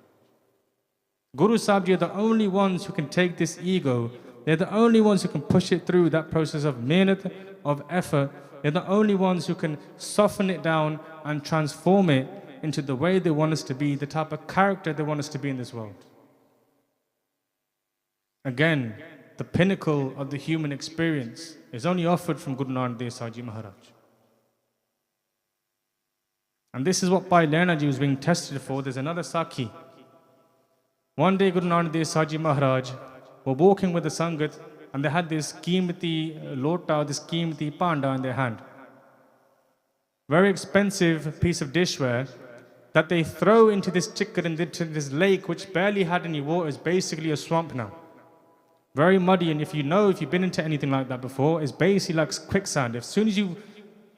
Guru Sahib Ji are the only ones who can take this ego. They're the only ones who can push it through that process of mehnat, of effort. They're the only ones who can soften it down and transform it into the way they want us to be, the type of character they want us to be in this world. Again, the pinnacle of the human experience is only offered from Guru Nanak Dev Saji Maharaj. And this is what Bhai Meharinder Ji was being tested for. There's another Sakhi. One day Guru Nanak Dev Saji Maharaj were walking with the sangat and they had this Qimati lota, this Qimati panda in their hand. Very expensive piece of dishware that they throw into this chikkar, into this lake which barely had any water. Is basically a swamp now. Very muddy, and if you've been into anything like that before, it's basically like quicksand. As soon as you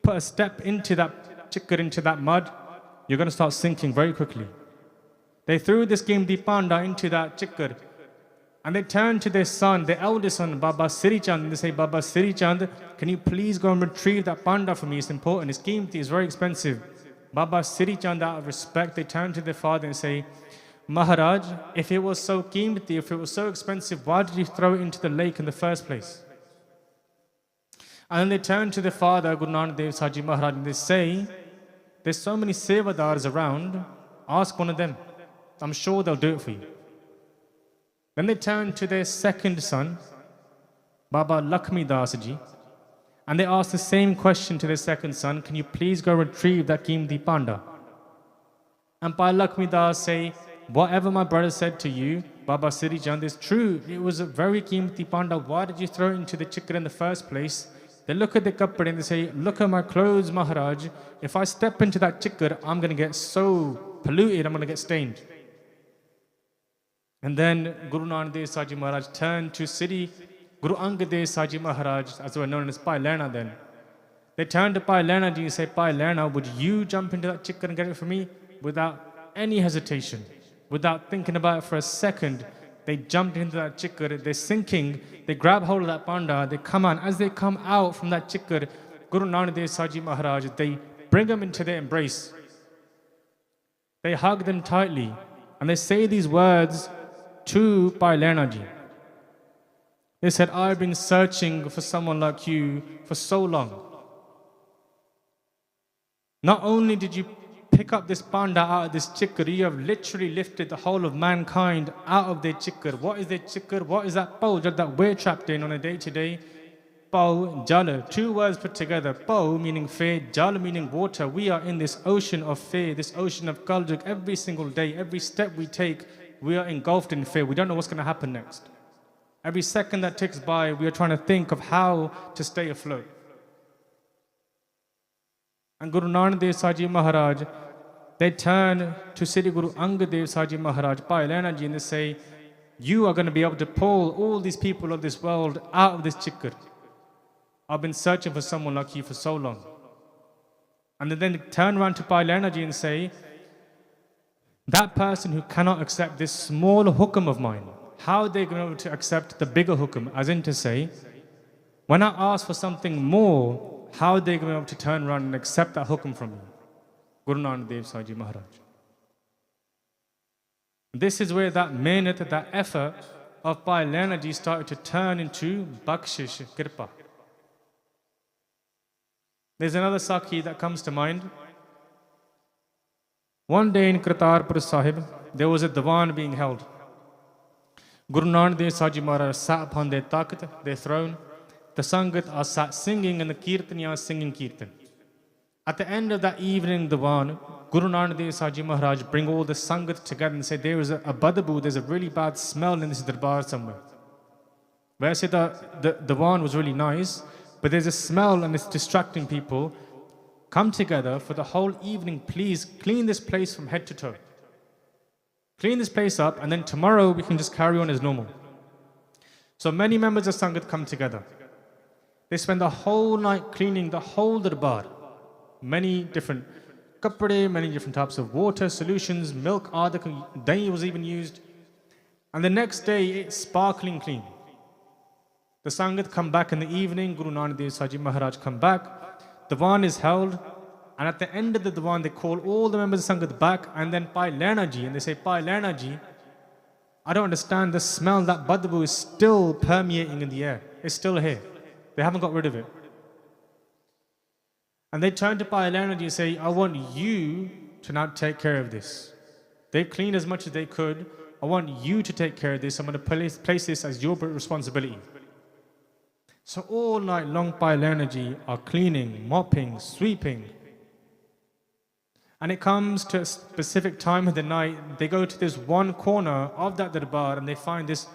put a step into that chikkar, into that mud, you're going to start sinking very quickly. They threw this Qimati panda into that chikkar, and they turned to their son, their eldest son, Baba Siri Chand, and they say, Baba Siri Chand, can you please go and retrieve that panda for me? It's important, it's Qimati, it's very expensive. Baba Siri Chand, out of respect, they turn to their father and say, Maharaj, if it was so Qimati, if it was so expensive, why did you throw it into the lake in the first place? And then they turn to their father, Guru Nanak Dev Saji Maharaj, and they say, there's so many sevadars around, ask one of them. I'm sure they'll do it for you. Then they turn to their second son, Baba Lakshmi Das Ji, and they ask the same question to their second son, can you please go retrieve that Qimati panda? And Bhai Lakshmi Das say, whatever my brother said to you, Baba Siri Chand, is true. It was a very Qimati panda. Why did you throw it into the chikkar in the first place? They look at the kappa and they say, look at my clothes, Maharaj. If I step into that chikkar, I'm going to get so polluted, I'm going to get stained. And then Guru Nanak Dev Saji Maharaj turned to Sri Guru Angad Dev Saji Maharaj, as they were known as Bhai Meharinder then. They turned to Bhai Meharinder Ji and say, Bhai Meharinder, would you jump into that chikkar and get it for me? Without any hesitation, without thinking about it for a second, they jumped into that chikkar, they're sinking, they grab hold of that panda, they come on. As they come out from that chikkar, Guru Nanak Dev Saji Maharaj, they bring them into their embrace. They hug them tightly, and they say these words to Bhai Meharinder Ji. They said, I've been searching for someone like you for so long. Not only did you pick up this panda out of this chikkar, you have literally lifted the whole of mankind out of their chikkar. What is their chikkar? What is that pau that we're trapped in on a day-to-day? Pau, jal, two words put together. Pau meaning fear, jal meaning water. We are in this ocean of fear, this ocean of kaljug. Every single day, every step we take, we are engulfed in fear. We don't know what's going to happen next. Every second that ticks by, we are trying to think of how to stay afloat. And Guru Nanak Dev Saji Maharaj, they turn to Sri Guru Angad Dev Saji Maharaj, Bhai Meharinder Ji, and they say, you are going to be able to pull all these people of this world out of this chikkar. I've been searching for someone like you for so long. And then they turn around to Bhai Meharinder Ji and say, that person who cannot accept this small hukum of mine, how are they going to be able to accept the bigger hukum? As in to say, when I ask for something more, how are they going to be able to turn around and accept that hukum from me? Guru Nanak Dev Sahib Ji Maharaj. This is where that mehnat, that effort of Bhai Lehna Ji started to turn into bakshish, kirpa. There's another Sakhi that comes to mind. One day in Kartarpur Sahib, there was a Diwan being held. Guru Nanak Dev Sahib Ji Maharaj sat upon their takht, their throne. The sangat are sat singing and the kirtaniya are singing kirtan. At the end of that evening Diwan, Guru Nanak Dev Sahib Ji Maharaj bring all the sangat together and say, there is a badabu, there's a really bad smell in this darbar somewhere. Where I say the Diwan was really nice, but there's a smell and it's distracting people. Come together for the whole evening, please clean this place from head to toe. Clean this place up, and then tomorrow we can just carry on as normal. So many members of Sangat come together. They spend the whole night cleaning the whole darbar. Many different kapade, many different types of water, solutions, milk, dahi was even used. And the next day it's sparkling clean. The Sangat come back in the evening, Guru Nanak Dev Sahib Ji Maharaj come back. Diwan is held, and at the end of the Diwan, they call all the members of Sangat back, and then Bhai Lehna Ji, and they say, Bhai Lehna Ji, I don't understand, the smell, that badabu is still permeating in the air. It's still here. They haven't got rid of it. And they turn to Bhai Lehna Ji and say, I want you to now take care of this. They cleaned as much as they could. I want you to take care of this. I'm going to place this as your responsibility. So all night long, Bhai Lehna Ji are cleaning, mopping, sweeping. And it comes to a specific time of the night, they go to this one corner of that darbar and they find this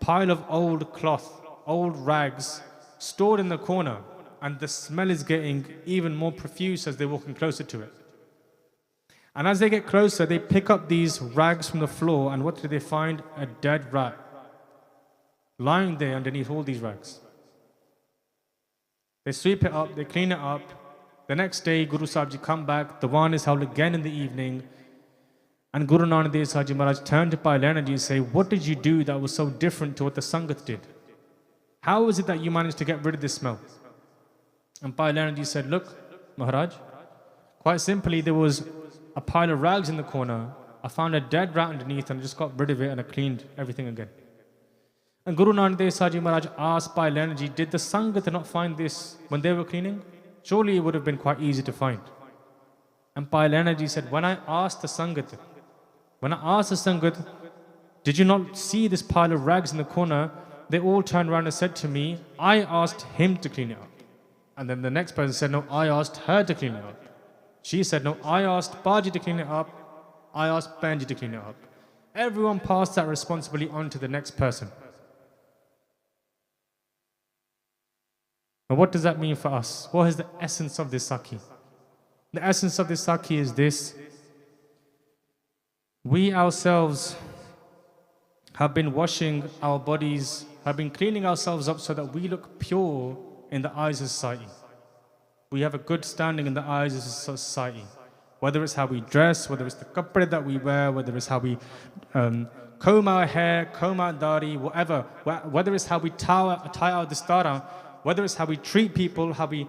pile of old cloth, old rags, stored in the corner. And the smell is getting even more profuse as they're walking closer to it. And as they get closer, they pick up these rags from the floor, and what do they find? A dead rat lying there underneath all these rags. They sweep it up, they clean it up. The next day, Guru Sahib Ji come back, the Diwan is held again in the evening, and Guru Nanak Dev Sahib Ji Maharaj turned to Bhai Lehna Ji and say, what did you do that was so different to what the Sangat did? How is it that you managed to get rid of this smell? And Bhai Lehna Ji said, look, Maharaj, quite simply, there was a pile of rags in the corner. I found a dead rat underneath and I just got rid of it and I cleaned everything again. And Guru Nanak Dev Sahib Ji Maharaj asked Bhai Lehna Ji, did the Sangat not find this when they were cleaning? Surely it would have been quite easy to find. And Bhai Lehna Ji said, when I asked the Sangat, did you not see this pile of rags in the corner? They all turned around and said to me, I asked him to clean it up. And then the next person said, no, I asked her to clean it up. She said, no, I asked Baji to clean it up. I asked Benji to clean it up. Everyone passed that responsibility on to the next person. Now what does that mean for us? What is the essence of this Sakhi? The essence of this Sakhi is this. We ourselves have been washing our bodies, have been cleaning ourselves up so that we look pure in the eyes of society. We have a good standing in the eyes of society. Whether it's how we dress, whether it's the kapade that we wear, whether it's how we comb our hair, comb our dari, whatever. Whether it's how we tie our dastara, whether it's how we treat people, how we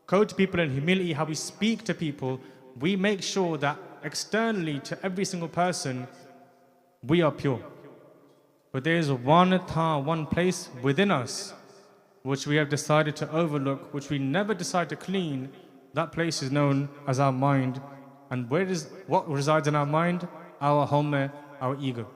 go to people in humility, how we speak to people, we make sure that externally to every single person, we are pure. But there is one place within us which we have decided to overlook, which we never decide to clean. That place is known as our mind. And what resides in our mind? Our home, our ego.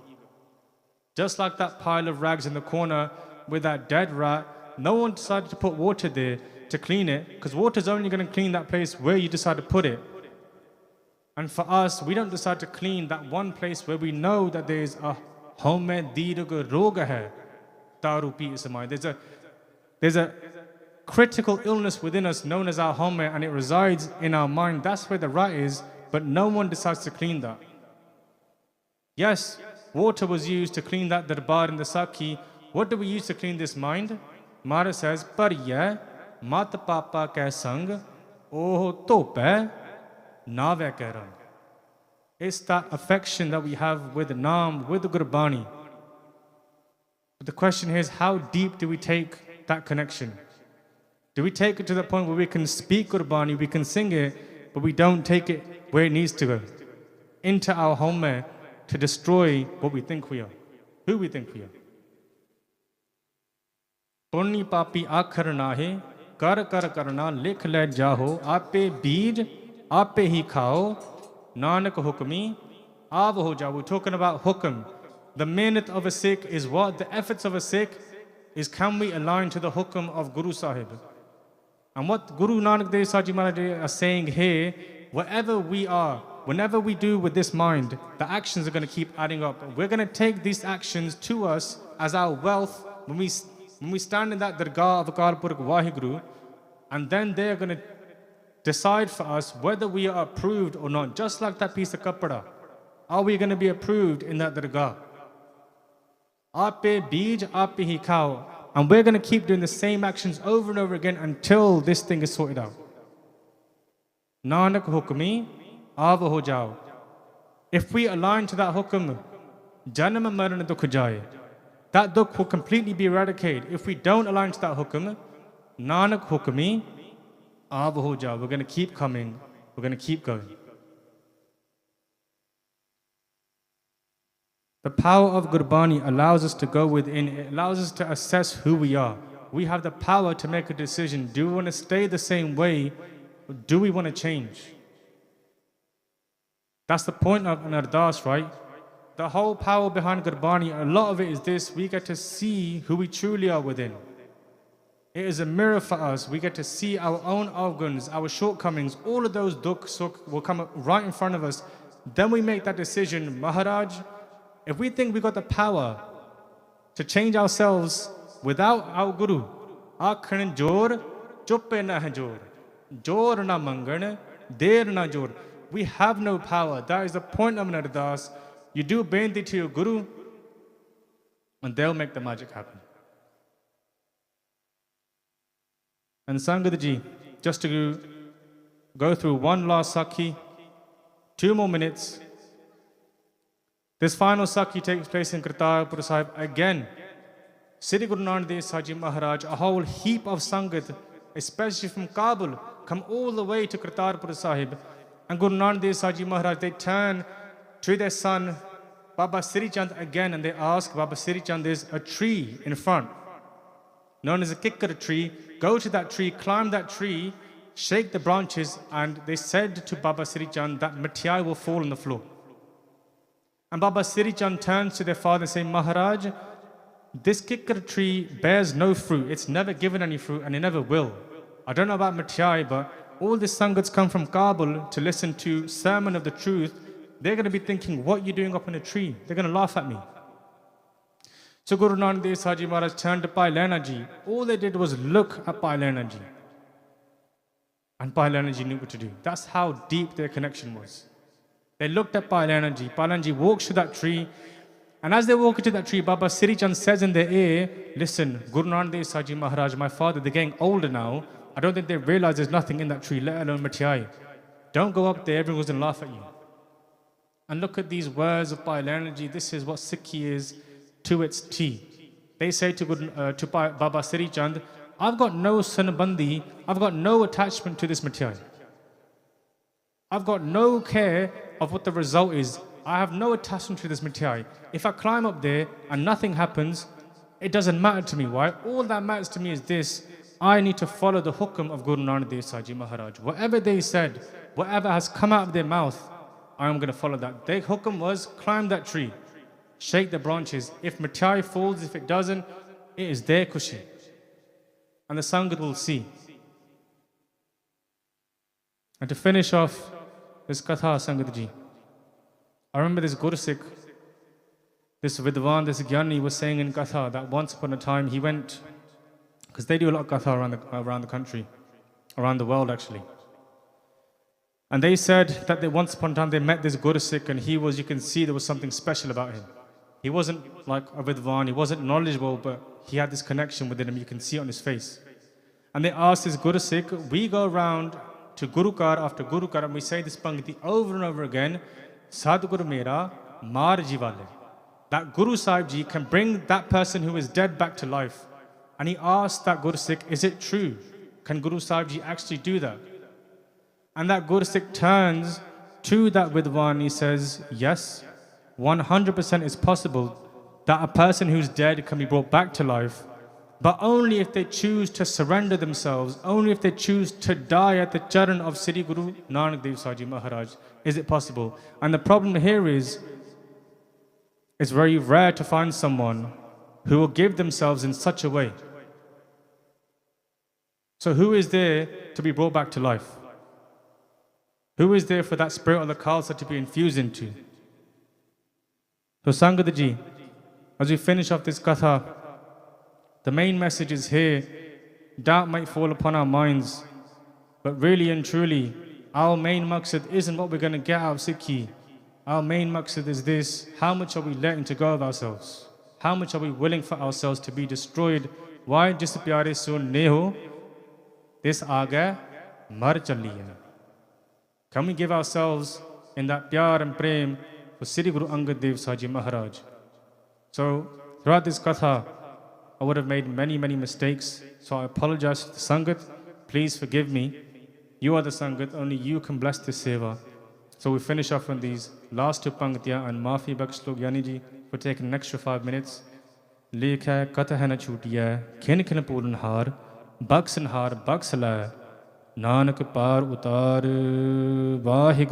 Just like that pile of rags in the corner with that dead rat, no one decided to put water there to clean it, because water is only going to clean that place where you decide to put it. And for us, we don't decide to clean that one place where we know that there is a home dirga roga hai, daru pi samay. There's a critical illness within us known as our home, and it resides in our mind. That's where the rat is, but no one decides to clean that. Yes, water was used to clean that darbar in the Sakhi. What do we use to clean this mind? Mara says, Pariya mat papa ke sang oh tope na ve karan. It's that affection that we have with the Naam, with the Gurbani. But the question here is, how deep do we take that connection? Do we take it to the point where we can speak Gurbani, we can sing it, but we don't take it where it needs to go, into our home to destroy what we think we are, who we think we are. Purni papi akhar nahe, kar kar karna likh le jaho, ape beej, ape hi khao, nanak hukmi, ab ho jao. We're talking about hukm. The mehnat of a Sikh is what? The efforts of a Sikh is, can we align to the hukm of Guru Sahib? And what Guru Nanak Dev Saji Maharaj are saying here, whatever we are, whenever we do with this mind, the actions are going to keep adding up. We're going to take these actions to us as our wealth when we stand in that Dargah of Akal Purkh Waheguru, and then they're going to decide for us whether we are approved or not. Just like that piece of kapada. Are we going to be approved in that Dargah? Ape beej, ape hi khao. And we're going to keep doing the same actions over and over again until this thing is sorted out. Nanak hukmi, ab ho jao. If we align to that hukm, janam maran dukh jaye. That dukh will completely be eradicated. If we don't align to that hukm, Nanak hukmi, ab ho jao. We're going to keep coming. We're going to keep going. The power of Gurbani allows us to go within, it allows us to assess who we are. We have the power to make a decision. Do we want to stay the same way, or do we want to change? That's the point of an ardas, right? The whole power behind Gurbani, a lot of it is this: we get to see who we truly are within. It is a mirror for us. We get to see our own avguns, our shortcomings, all of those dukh, sukh will come up right in front of us. Then we make that decision. Maharaj, if we think we got the power to change ourselves without our Guru, akhan jor, chuppe na hai jor, jor na mangan, der na jor. We have no power. That is the point of an ardas. You do benti to your Guru, and they'll make the magic happen. And Sangat ji, just to go through one last Sakhi, 2 more minutes. This final Sakhi takes place in Kartarpur Sahib again. Sri Guru Nanak Dev Saji Maharaj, a whole heap of Sangat, especially from Kabul, come all the way to Kartarpur Sahib. And Guru Nanak Dev Saji Maharaj, they turn to their son, Baba Sri Chand again, and they ask Baba Sri Chand, there's a tree in front, known as a kikkar tree. Go to that tree, climb that tree, shake the branches, and they said to Baba Sri Chand that Mathai will fall on the floor. And Baba Sri Chand turns to their father and says, Maharaj, this kikkar tree bears no fruit. It's never given any fruit, and it never will. I don't know about Mathai, but all the Sangats come from Kabul to listen to sermon of the truth. They're going to be thinking, what are you doing up in a tree? They're going to laugh at me. So Guru Nanak Dev Saji Maharaj turned to Bhai Lehna Ji. All they did was look at Bhai Lehna Ji. And Bhai Lehna Ji knew what to do. That's how deep their connection was. They looked at Bhai Lehna Ji. Bhai Lehna Ji walks to that tree. And as they walk into that tree, Baba Sri Chand says in their ear, listen, Guru Nanak Dev Saji Maharaj, my father, they're getting older now. I don't think they realize there's nothing in that tree, let alone Mathai. Don't go up there, everyone's going to laugh at you. And look at these words of Bhai Lehna Ji. This is what Sikhi is to its T. They say to Baba Sri Chand, I've got no sanabandi, I've got no attachment to this Mathai. I've got no care of what the result is. I have no attachment to this Mathai. If I climb up there and nothing happens, it doesn't matter to me. Why? All that matters to me is this: I need to follow the hukam of Guru Nanak Dev Saji Maharaj. Whatever they said, whatever has come out of their mouth, I am going to follow that. Their hukam was climb that tree, shake the branches. If Mathai falls, if it doesn't, it is their kushi. And the Sangat will see. And to finish off this Katha, Sangat Ji, I remember this Gursikh, this Vidwan, this Gyani was saying in Katha that once upon a time he went, because they do a lot of Katha around the country, around the world actually. And they said that once upon a time they met this Gursikh, and he was, you can see there was something special about him. He wasn't like a Vidwan, he wasn't knowledgeable, but he had this connection within him, you can see it on his face. And they asked this Gursikh, we go around to Gurukar after Gurukar and we say this Pangti over and over again, Sadguru Mera Mar Jivale. That Guru Sahib Ji can bring that person who is dead back to life. And he asked that Gursikh, is it true? Can Guru Sahib Ji actually do that? And that Gursikh turns to that Vidwan, he says, yes, 100% is possible that a person who's dead can be brought back to life, but only if they choose to surrender themselves, only if they choose to die at the charan of Sri Guru Nanak Dev Saji Maharaj, is it possible. And the problem here is, it's very rare to find someone who will give themselves in such a way. So who is there to be brought back to life? Who is there for that spirit of the Khalsa to be infused into? So Sangat ji, as we finish off this Katha, the main message is here. Doubt might fall upon our minds, but really and truly, our main maqsad isn't what we're going to get out of Sikhi. Our main maqsad is this: how much are we letting to go of ourselves? How much are we willing for ourselves to be destroyed? Why jis pyare sun neho, this aga mar chaliya. Can we give ourselves in that pyar and prem for Sri Guru Angad Dev Saji Maharaj? So throughout this Katha, I would have made many mistakes, so I apologize to the Sangat. Please forgive me. You are the Sangat, only you can bless this seva. So we finish off on these last two pangtiyan, and maafi baksh log Yani ji for taking an extra 5 minutes. Lekh hai Katha hai na chutiya, khin khin pooran har, baksan har baksala, Nanak par utar, Vaheguru.